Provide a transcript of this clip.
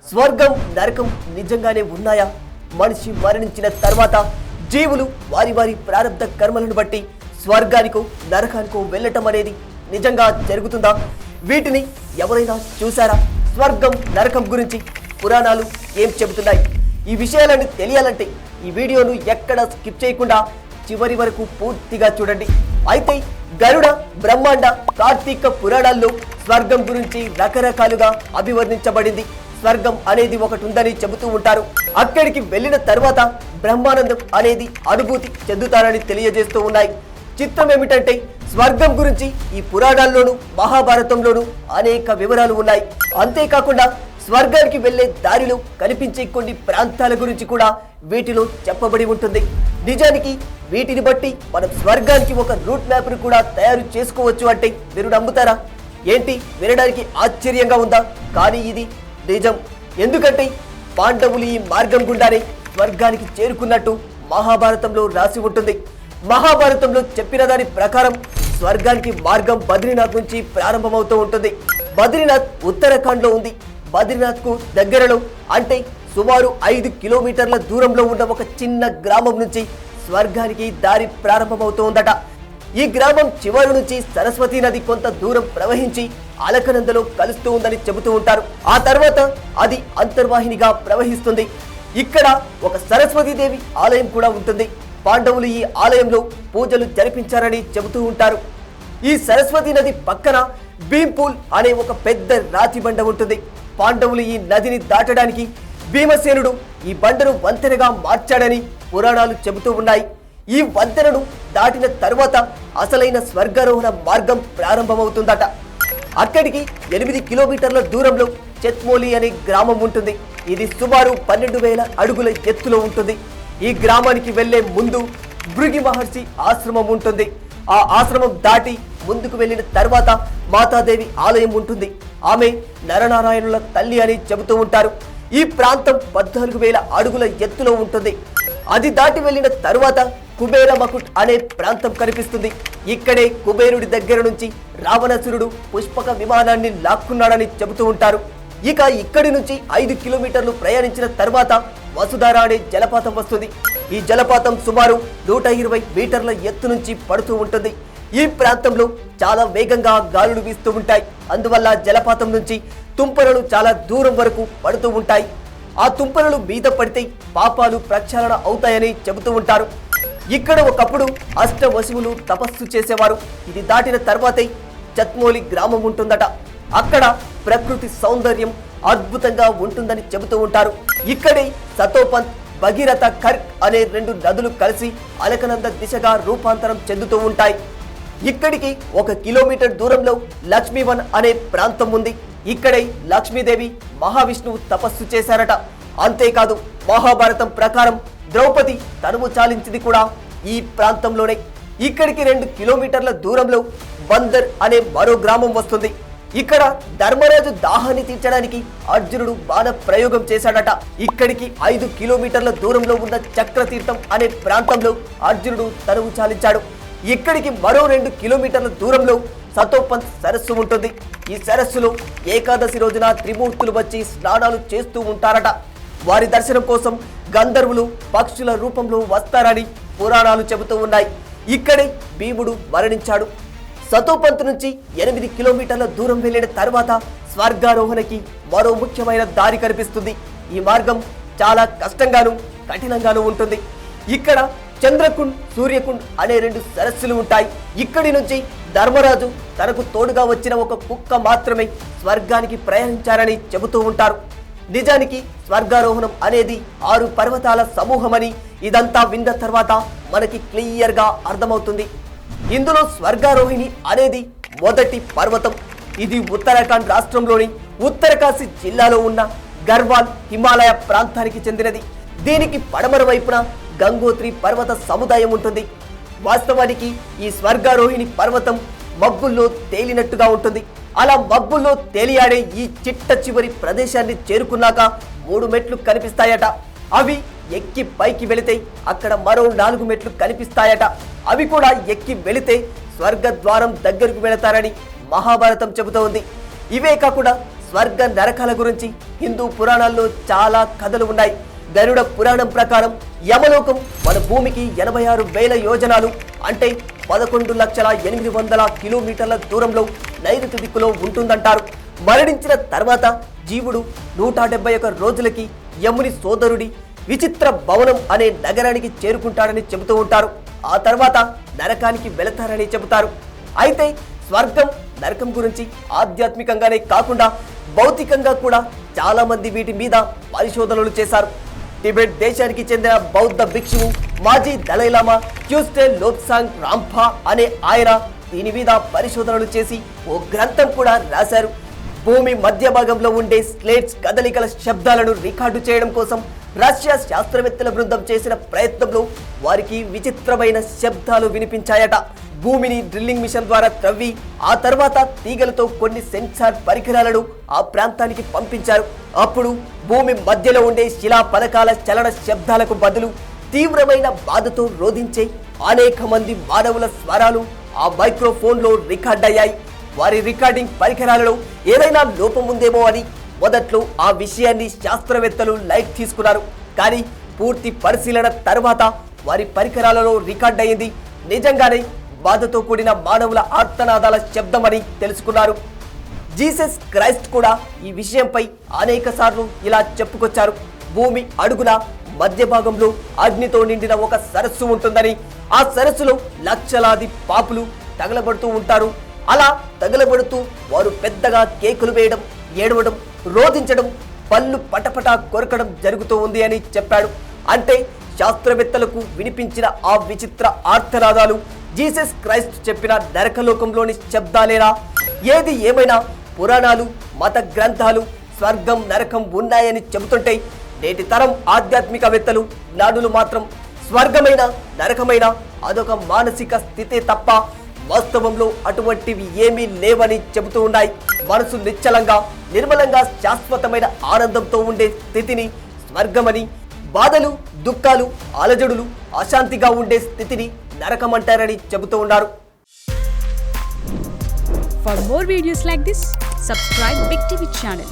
స్వర్గం నరకం నిజంగానే ఉన్నాయా? మనిషి మరణించిన తర్వాత జీవులు వారి వారి ప్రారంభ కర్మలను బట్టి స్వర్గానికో నరకానికో వెళ్ళటం అనేది నిజంగా జరుగుతుందా? వీటిని ఎవరైనా చూసారా? స్వర్గం నరకం గురించి పురాణాలు ఏం చెబుతున్నాయి? ఈ విషయాలను తెలియాలంటే ఈ వీడియోను ఎక్కడ స్కిప్ చేయకుండా చివరి వరకు పూర్తిగా చూడండి. అయితే గరుడ, బ్రహ్మాండ, కార్తీక పురాణాల్లో స్వర్గం గురించి రకరకాలుగా అభివర్ణించబడింది. స్వర్గం అనేది ఒకటి ఉందని చెబుతూ ఉంటారు. అక్కడికి వెళ్ళిన తర్వాత బ్రహ్మానందం అనేది అనుభూతి చెందుతారని తెలియజేస్తూ ఉన్నాయి. చిత్రం ఏమిటంటే స్వర్గం గురించి ఈ పురాణాల్లోనూ మహాభారతంలోనూ అనేక వివరాలు ఉన్నాయి. అంతేకాకుండా స్వర్గానికి వెళ్లే దారిలో కనిపించే కొన్ని ప్రాంతాల గురించి కూడా వీటిలో చెప్పబడి ఉంటుంది. నిజానికి వీటిని బట్టి మనం స్వర్గానికి ఒక రూట్ మ్యాప్ ను కూడా తయారు చేసుకోవచ్చు అంటే మీరు నమ్ముతారా? ఏంటి, వినడానికి ఆశ్చర్యంగా ఉందా? కానీ ఇది నిజం. ఎందుకంటే పాండవులు ఈ మార్గం గుండానే స్వర్గానికి చేరుకున్నట్టు మహాభారతంలో రాసి ఉంటుంది. మహాభారతంలో చెప్పిన దాని ప్రకారం స్వర్గానికి మార్గం బద్రీనాథ్ నుంచి ప్రారంభమవుతూ ఉంటుంది. బద్రీనాథ్ ఉత్తరాఖండ్లో ఉంది. బద్రీనాథ్ కు దగ్గరలో అంటే సుమారు 5 కిలోమీటర్ల దూరంలో ఉన్న ఒక చిన్న గ్రామం నుంచి స్వర్గానికి దారి ప్రారంభమవుతూ ఉందట. ఈ గ్రామం చివరి నుంచి సరస్వతీ నది కొంత దూరం ప్రవహించి అలకనందలో కలుస్తూ ఉందని చెబుతూ ఉంటారు. ఆ తర్వాత అది అంతర్వాహినిగా ప్రవహిస్తుంది. ఇక్కడ ఒక సరస్వతీదేవి ఆలయం కూడా ఉంటుంది. పాండవులు ఈ ఆలయంలో పూజలు జరిపించారని చెబుతూ ఉంటారు. ఈ సరస్వతీ నది పక్కన భీంపూల్ అనే ఒక పెద్ద రాతి బండ ఉంటుంది. పాండవులు ఈ నదిని దాటడానికి భీమసేనుడు ఈ బండను వంతెనగా మార్చాడని పురాణాలు చెబుతూ ఉన్నాయి. ఈ వంతెనను దాటిన తరువాత అసలైన స్వర్గారోహణ మార్గం ప్రారంభమవుతుందట. అక్కడికి 8 కిలోమీటర్ల దూరంలో చెత్మోలి అనే గ్రామం ఉంటుంది. ఇది సుమారు 12,000 అడుగుల ఎత్తులో ఉంటుంది. ఈ గ్రామానికి వెళ్లే ముందు భృగి మహర్షి ఆశ్రమం ఉంటుంది. ఆ ఆశ్రమం దాటి ముందుకు వెళ్ళిన తర్వాత మాతాదేవి ఆలయం ఉంటుంది. ఆమె నరనారాయణుల తల్లి అని చెబుతూ ఉంటారు. ఈ ప్రాంతం 14,000 అడుగుల ఎత్తులో ఉంటుంది. అది దాటి వెళ్ళిన తరువాత కుబేర మకుట్ అనే ప్రాంతం కనిపిస్తుంది. ఇక్కడే కుబేరుడి దగ్గర నుంచి రావణాసురుడు పుష్పక విమానాన్ని లాక్కున్నాడని చెబుతూ ఉంటారు. ఇక ఇక్కడి నుంచి 5 కిలోమీటర్లు ప్రయాణించిన తర్వాత వసుధార అనే జలపాతం వస్తుంది. ఈ జలపాతం సుమారు 120 మీటర్ల ఎత్తు నుంచి పడుతూ ఉంటుంది. ఈ ప్రాంతంలో చాలా వేగంగా గాలులు వీస్తూ ఉంటాయి. అందువల్ల జలపాతం నుంచి తుంపరలు చాలా దూరం వరకు పడుతూ ఉంటాయి. ఆ తుంపరలు మీద పడితే పాపాలు ప్రక్షాళన అవుతాయని చెబుతూ ఉంటారు. ఇక్కడ ఒకప్పుడు అష్టవశువులు తపస్సు చేసేవారు. ఇది దాటిన తర్వాతే చత్మోలి గ్రామం ఉంటుందట. అక్కడ ప్రకృతి సౌందర్యం అద్భుతంగా ఉంటుందని చెబుతూ ఉంటారు. ఇక్కడే సతోపంత్, భగీరథ, ఖర్క్ అనే 2 నదులు కలిసి అలకనంద దిశగా రూపాంతరం చెందుతూ ఉంటాయి. ఇక్కడికి 1 కిలోమీటర్ దూరంలో లక్ష్మీవన్ అనే ప్రాంతం ఉంది. ఇక్కడే లక్ష్మీదేవి, మహావిష్ణువు తపస్సు చేశారట. అంతేకాదు మహాభారతం ప్రకారం ద్రౌపది తనువు చాలించింది కూడా ఈ ప్రాంతంలోనే. ఇక్కడికి 2 కిలోమీటర్ల దూరంలో బందర్ అనే మరో గ్రామం వస్తుంది. ఇక్కడ ధర్మరాజు దాహాన్ని తీర్చడానికి అర్జునుడు బాణ ప్రయోగం చేశాడట. ఇక్కడికి 5 కిలోమీటర్ల దూరంలో ఉన్న చక్రతీర్థం అనే ప్రాంతంలో అర్జునుడు తనువు చాలించాడు. ఇక్కడికి మరో 2 కిలోమీటర్ల దూరంలో సతోపంత్ సరస్సు ఉంటుంది. ఈ సరస్సులో ఏకాదశి రోజున త్రిమూర్తులు వచ్చి స్నానాలు చేస్తూ ఉంటారట. వారి దర్శనం కోసం గంధర్వులు పక్షుల రూపంలో వస్తారని పురాణాలు చెబుతూ ఉన్నాయి. ఇక్కడే భీముడు మరణించాడు. సతోపంత్ నుంచి 8 కిలోమీటర్ల దూరం వెళ్ళిన తర్వాత స్వర్గారోహణకి మరో ముఖ్యమైన దారి కనిపిస్తుంది. ఈ మార్గం చాలా కష్టంగాను కఠినంగాను ఉంటుంది. ఇక్కడ చంద్రకుండ్, సూర్యకుండ్ అనే 2 సరస్సులు ఉంటాయి. ఇక్కడి నుంచి ధర్మరాజు తనకు తోడుగా వచ్చిన ఒక కుక్క మాత్రమే స్వర్గానికి ప్రయాణించారని చెబుతూ ఉంటారు. నిజానికి స్వర్గారోహణం అనేది 6 పర్వతాల సమూహమని ఇదంతా విన్న తర్వాత మనకి క్లియర్ గా అర్థమవుతుంది. ఇందులో స్వర్గారోహిణి అనేది మొదటి పర్వతం. ఇది ఉత్తరాఖండ్ రాష్ట్రంలోని ఉత్తరకాశీ జిల్లాలో ఉన్న గర్వాల్ హిమాలయ ప్రాంతానికి చెందినది. దీనికి పడమర వైపున గంగోత్రి పర్వత సముదాయం ఉంటుంది. వాస్తవానికి ఈ స్వర్గారోహిణి పర్వతం మబ్బుల్లో తేలినట్టుగా ఉంటుంది. అలా మబ్బుల్లో తేలియాడే ఈ చిట్ట చివరి ప్రదేశాన్ని చేరుకున్నాక 3 మెట్లు కనిపిస్తాయట. అవి ఎక్కి పైకి వెళితే అక్కడ మరో 4 మెట్లు కనిపిస్తాయట. అవి కూడా ఎక్కి వెళితే స్వర్గద్వారం దగ్గరకు వెళతారని మహాభారతం చెబుతోంది. ఇవే కాకుండా స్వర్గ నరకాల గురించి హిందూ పురాణాల్లో చాలా కథలు ఉన్నాయి. గరుడ పురాణం ప్రకారం యమలోకం మన భూమికి 86,000 యోజనాలు అంటే 11,800,000 కిలోమీటర్ల దూరంలో నైరుతి దిక్కులో ఉంటుందంటారు. మరణించిన తర్వాత జీవుడు 171 రోజులకి యముని సోదరుడి విచిత్ర భవనం అనే నగరానికి చేరుకుంటాడని చెబుతూ ఉంటారు. ఆ తర్వాత నరకానికి వెళతారని చెబుతారు. అయితే స్వర్గం నరకం గురించి ఆధ్యాత్మికంగానే కాకుండా భౌతికంగా కూడా చాలా మంది వీటి మీద పరిశోధనలు చేశారు. టిబెట్ దేశానికి చెందిన బౌద్ధ భిక్షువు మాజీ దలైలామా ట్యూస్డే లోబ్సాంగ్ రాంఫా అనే ఆయన దీని మీద పరిశోధనలు చేసి ఓ గ్రంథం కూడా రాశారు. భూమి మధ్య భాగంలో ఉండే స్లేట్స్ కదలికల శబ్దాలను రికార్డు చేయడం కోసం రష్యా శాస్త్రవేత్తల బృందం చేసిన ప్రయత్నంలో వారికి విచిత్రమైన శబ్దాలు వినిపించాయట. భూమిని డ్రిల్లింగ్ మిషన్ ద్వారా త్రవ్వి ఆ తర్వాత తీగలతో కొన్ని సెన్సార్ పరికరాలను ఆ ప్రాంతానికి పంపించారు. అప్పుడు భూమి మధ్యలో ఉండే శిలా పలకాల చలన శబ్దాలకు బదులు తీవ్రమైన బాధతో రోధించే అనేక మంది మానవుల స్వరాలు ఆ మైక్రోఫోన్లో రికార్డ్ అయ్యాయి. వారి రికార్డింగ్ పరికరాలలో ఏదైనా లోపం ఉందేమో అని మొదట్లో ఆ విషయాన్ని శాస్త్రవేత్తలు లైట్ తీసుకున్నారు. కానీ పూర్తి పరిశీలన తర్వాత వారి పరికరాలలో రికార్డ్ అయ్యింది నిజంగానే బాధతో కూడిన మానవుల ఆర్తనాదాల శబ్దమని తెలుసుకున్నారు. జీసస్ క్రైస్ట్ కూడా ఈ విషయంపై అనేక సార్లు ఇలా చెప్పుకొచ్చారు. భూమి అడుగున మధ్య భాగంలో అగ్నితో నిండిన ఒక సరస్సు ఉంటుందని, ఆ సరస్సులో లక్షలాది పాపులు తగలబడుతూ ఉంటారు. అలా తగలబడుతూ వారు పెద్దగా కేకులు వేయడం, ఏడవడం, రోధించడం, పళ్ళు పటపట కొరకడం జరుగుతూ ఉంది అని చెప్పాడు. అంటే శాస్త్రవేత్తలకు వినిపించిన ఆ విచిత్ర ఆర్తనాదాలు జీసస్ క్రైస్ట్ చెప్పిన నరకలోకంలోని శబ్దాలేనా? ఏది ఏమైనా పురాణాలు, మత గ్రంథాలు స్వర్గం నరకం ఉన్నాయని చెబుతుంటే నేటి తరం ఆధ్యాత్మికవేత్తలు, జ్ఞానులు మాత్రం స్వర్గమైన నరకమైన అదొక మానసిక స్థితే తప్ప వాస్తవంలో అటువంటివి ఏమీ లేవని చెబుతూ ఉన్నాయి. మనసు నిశ్చలంగా, నిర్మలంగా శాశ్వతమైన ఆనందంతో ఉండే స్థితిని స్వర్గమని, బాధలు, దుఃఖాలు, అలజడులు, అశాంతిగా ఉండే స్థితిని నరకమంటారని చెబుతూ ఉన్నారు. For more videos like this, subscribe Big TV channel.